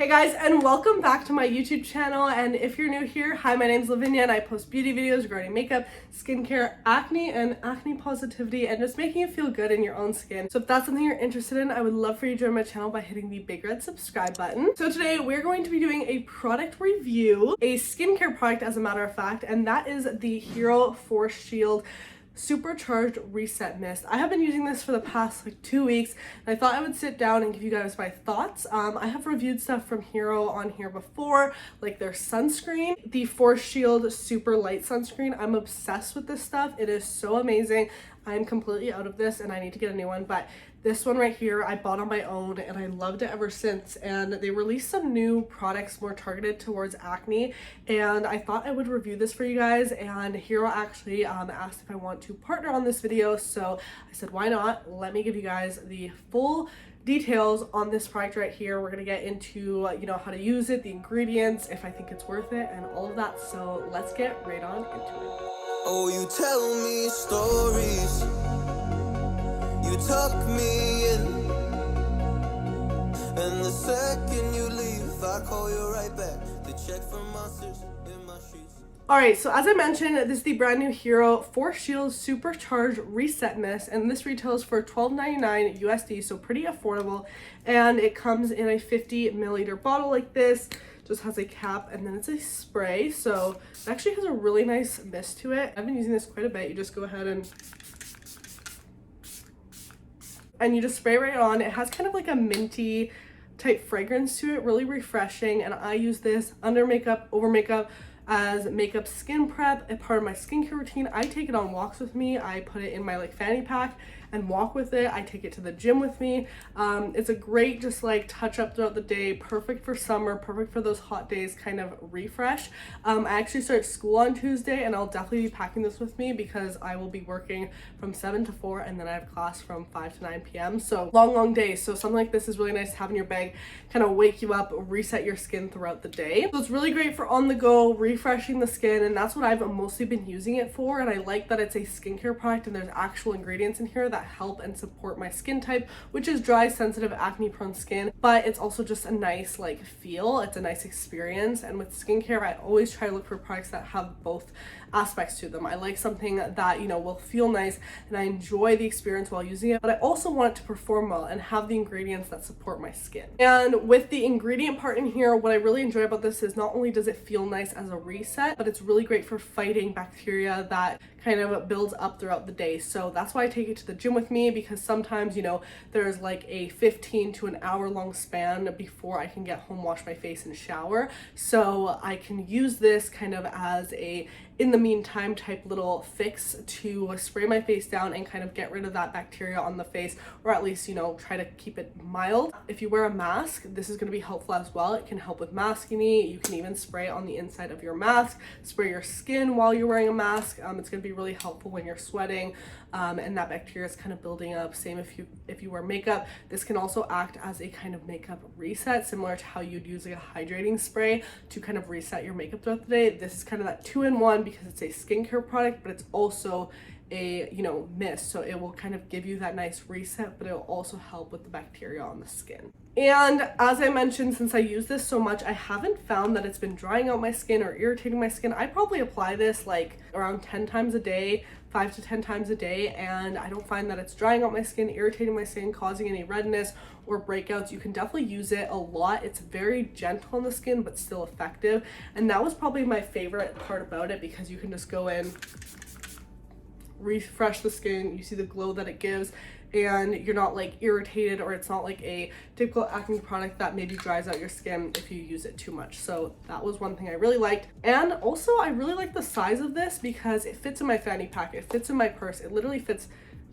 Hey guys, and welcome back to my YouTube channel. And if you're new here, hi, my name's Lavinia and I post beauty videos regarding makeup, skincare, acne, and acne positivity, and just making you feel good in your own skin. So if that's something you're interested in, I would love for you to join my channel by hitting the big red subscribe button. So today we're going to be doing a product review, a skincare product as a matter of fact, and that is the Hero Force Shield Supercharged Reset Mist. I have been using this for the past 2 weeks, and I thought I would sit down and give you guys my thoughts. I have reviewed stuff from Hero on here before, like their sunscreen, the Force Shield Super Light Sunscreen. I'm obsessed with this stuff. It is so amazing. I'm completely out of this and I need to get a new one, but this one right here I bought on my own and I loved it ever since. And they released some new products more targeted towards acne, and I thought I would review this for you guys. And Hero actually asked if I want to partner on this video, so I said why not. Let me give you guys the full details on this product right here. We're gonna get into how to use it, the ingredients, if I think it's worth it, and all of that. So let's get right on into it. Oh, you tell me stories, you tuck me in, and the second you leave, I call you right back to check for monsters in my sheets. Alright, so as I mentioned, this is the brand new Hero Force Shield Supercharged Reset Mist, and this retails for $12.99 USD, so pretty affordable. And it comes in a 50 milliliter bottle like this. Just has a cap, and then it's a spray, so it actually has a really nice mist to it. I've been using this quite a bit. You just go ahead and you just spray right on. It has kind of like a minty type fragrance to it, really refreshing. And I use this under makeup, over makeup, as makeup skin prep, a part of my skincare routine. I take it on walks with me. I put it in my fanny pack and walk with it. I take it to the gym with me. It's a great just touch up throughout the day, perfect for summer, perfect for those hot days, kind of refresh. I actually start school on Tuesday, and I'll definitely be packing this with me because I will be working from 7 to 4, and then I have class from 5 to 9 p.m. So long days. So something like this is really nice to have in your bag, kind of wake you up, reset your skin throughout the day. So it's really great for on the go, refreshing the skin, and that's what I've mostly been using it for. And I like that it's a skincare product and there's actual ingredients in here that help and support my skin type, which is dry, sensitive, acne prone skin. But it's also just a nice feel. It's a nice experience. And with skincare, I always try to look for products that have both aspects to them. I like something that will feel nice and I enjoy the experience while using it, but I also want it to perform well and have the ingredients that support my skin. And with the ingredient part in here, what I really enjoy about this is not only does it feel nice as a reset, but it's really great for fighting bacteria that kind of builds up throughout the day. So that's why I take it to the gym with me, because sometimes there's a 15 to an hour long span before I can get home, wash my face, and shower. So I can use this kind of as a in the meantime type little fix to spray my face down and kind of get rid of that bacteria on the face, or at least try to keep it mild. If you wear a mask, this is going to be helpful as well. It can help with masking. You can even spray on the inside of your mask, spray your skin while you're wearing a mask. It's going to be really helpful when you're sweating and that bacteria is kind of building up. Same if you wear makeup. This can also act as a kind of makeup reset, similar to how you'd use a hydrating spray to kind of reset your makeup throughout the day. This is kind of that 2-in-1 because it's a skincare product, but it's also a mist, so it will kind of give you that nice reset, but it will also help with the bacteria on the skin. And as I mentioned, since I use this so much, I haven't found that it's been drying out my skin or irritating my skin. I probably apply this around 10 times a day, 5 to 10 times a day, and I don't find that it's drying out my skin, irritating my skin, causing any redness or breakouts. You can definitely use it a lot. It's very gentle on the skin, but still effective. And that was probably my favorite part about it, because you can just go in, refresh the skin, you see the glow that it gives, and you're not irritated, or it's not a typical acne product that maybe dries out your skin if you use it too much. So that was one thing I really liked. And also I really like the size of this because it fits in my fanny pack, it fits in my purse, it literally fits,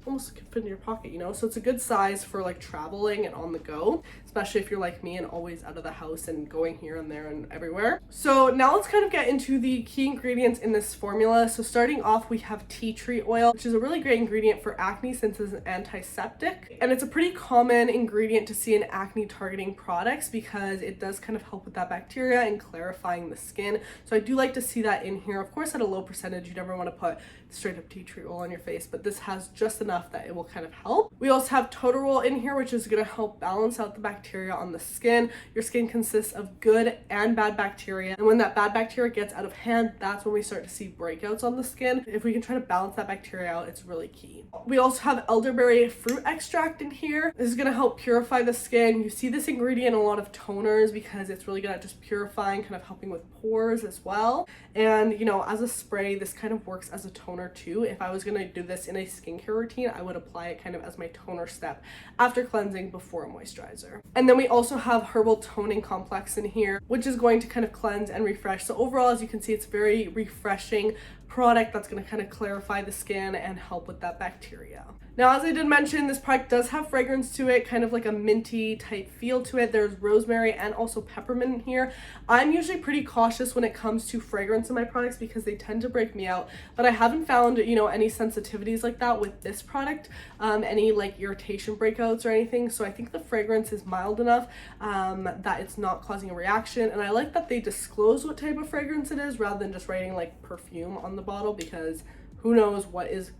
almost can fit in your pocket, so it's a good size for traveling and on the go, especially if you're like me and always out of the house and going here and there and everywhere. So now let's kind of get into the key ingredients in this formula. So starting off, we have tea tree oil, which is a really great ingredient for acne since it's an antiseptic, and it's a pretty common ingredient to see in acne targeting products because it does kind of help with that bacteria and clarifying the skin. So I do like to see that in here. Of course, at a low percentage, you never want to put straight up tea tree oil on your face, but this has just enough enough that it will kind of help. We also have Total Roll in here, which is going to help balance out the bacteria on the skin. Your skin consists of good and bad bacteria, and when that bad bacteria gets out of hand, that's when we start to see breakouts on the skin. If we can try to balance that bacteria out, it's really key. We also have elderberry fruit extract in here. This is going to help purify the skin. You see this ingredient in a lot of toners because it's really good at just purifying, kind of helping with pores as well. And you know, as a spray, this kind of works as a toner too. If I was going to do this in a skincare routine, I would apply it kind of as my toner step after cleansing before a moisturizer. And then we also have herbal toning complex in here, which is going to kind of cleanse and refresh. So overall, as you can see, it's very refreshing product that's going to kind of clarify the skin and help with that bacteria. Now, as I did mention, this product does have fragrance to it, kind of like a minty type feel to it. There's rosemary and also peppermint in here. I'm usually pretty cautious when it comes to fragrance in my products because they tend to break me out, but I haven't found, you know, any sensitivities like that with this product, any like irritation breakouts or anything. So I think the fragrance is mild enough that it's not causing a reaction. And I like that they disclose what type of fragrance it is rather than just writing like perfume on the bottle, because who knows what is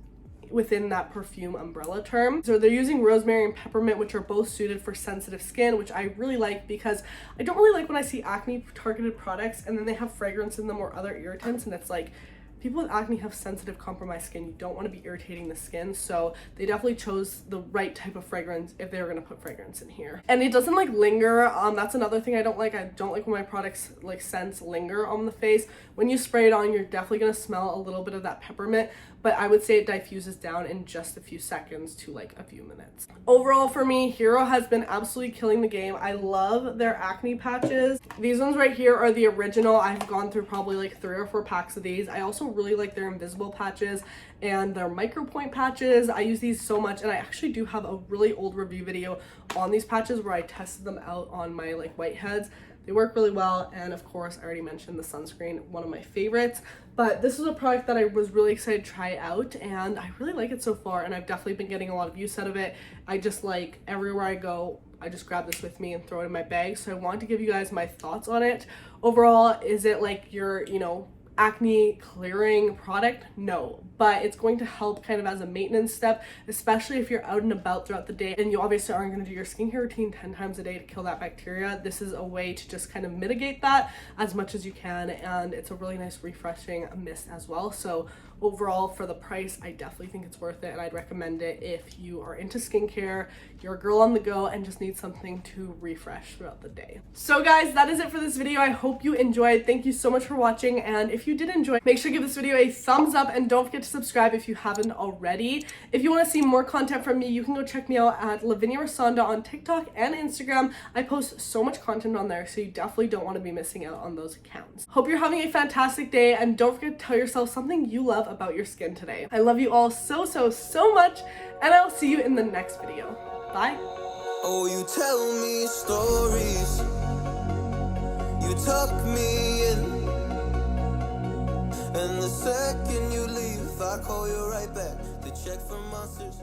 within that perfume umbrella term. So they're using rosemary and peppermint, which are both suited for sensitive skin, which I really like because I don't really like when I see acne targeted products and then they have fragrance in them or other irritants, and it's like, people with acne have sensitive, compromised skin. You don't want to be irritating the skin, so they definitely chose the right type of fragrance if they were going to put fragrance in here. And it doesn't like linger. That's another thing I don't like. I don't like when my products like scents linger on the face. When you spray it on, you're definitely going to smell a little bit of that peppermint, but I would say it diffuses down in just a few seconds to like a few minutes. Overall for me, Hero has been absolutely killing the game. I love their acne patches. These ones right here are the original. I've gone through probably like 3 or 4 packs of these. I also really like their invisible patches and their micro point patches. I use these so much, and I actually do have a really old review video on these patches where I tested them out on my like whiteheads. They work really well, and of course I already mentioned the sunscreen, one of my favorites. But this is a product that I was really excited to try out, and I really like it so far, and I've definitely been getting a lot of use out of it. I just like, everywhere I go, I just grab this with me and throw it in my bag. So I wanted to give you guys my thoughts on it. Overall, is it like your, you know, acne clearing product? No, but it's going to help kind of as a maintenance step, especially if you're out and about throughout the day and you obviously aren't going to do your skincare routine 10 times a day to kill that bacteria. This is a way to just kind of mitigate that as much as you can, and it's a really nice refreshing mist as well. So overall, for the price, I definitely think it's worth it, and I'd recommend it if you are into skincare, you're a girl on the go, and just need something to refresh throughout the day. So guys, that is it for this video. I hope you enjoyed. Thank you so much for watching, and if you did enjoy, make sure to give this video a thumbs up, and don't forget to subscribe if you haven't already. If you want to see more content from me, you can go check me out at Lavinia on TikTok and Instagram. I post so much content on there, so you definitely don't want to be missing out on those accounts. Hope you're having a fantastic day, and don't forget to tell yourself something you love about your skin today. I love you all so much, and I'll see you in the next video. Bye. Oh, you tell me stories, you tuck me in, and the second you leave, I call you right back to check for monsters.